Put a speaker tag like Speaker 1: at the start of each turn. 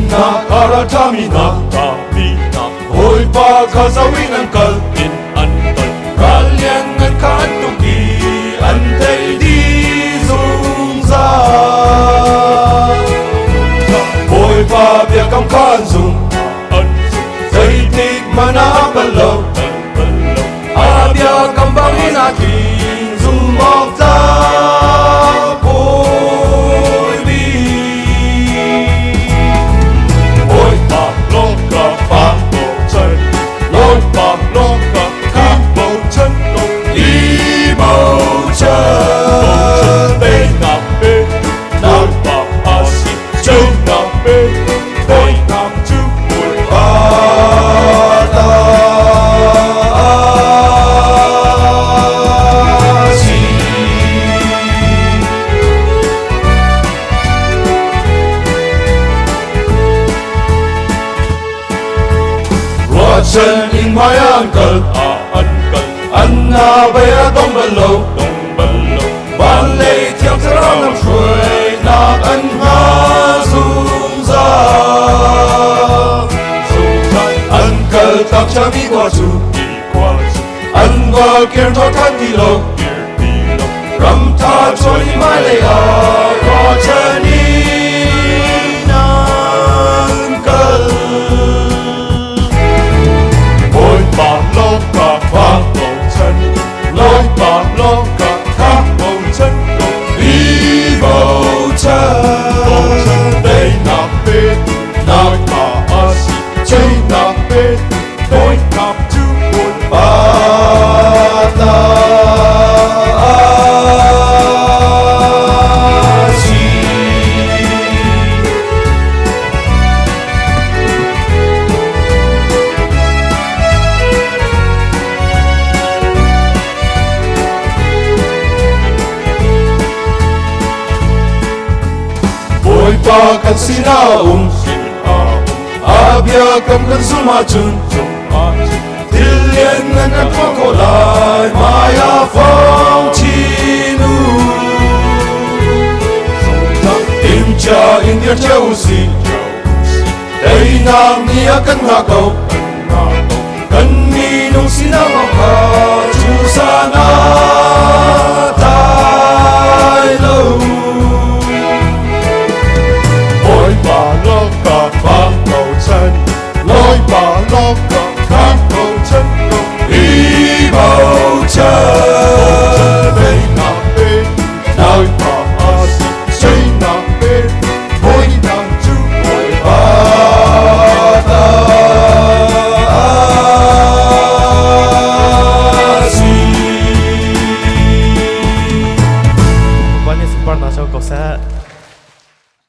Speaker 1: Nakaratamina Hoy pagkasawin ang kalin Kalyangan kaantuki Antay di zungza Hoy pabiyak ang kanzong Zaitig manapalaw Abyak ang bangin aking Zumokta Chân in mai uncle Anna bay đông bần lâu Ban lê theo ra năm xuôi Nạc ân ha dung ra Uncle tạc cha mi qua chu Anh qua kiên thọ thân đi lâu Ram ta trôi mai lê à Có chân in uncle Pakat sinaung Abya kam kan sumachun Tilien ngan at pakolay Maya phong chinu Imcha indir chausi Day nam niya kan hakaw Kan minong sinamaw ka Chusana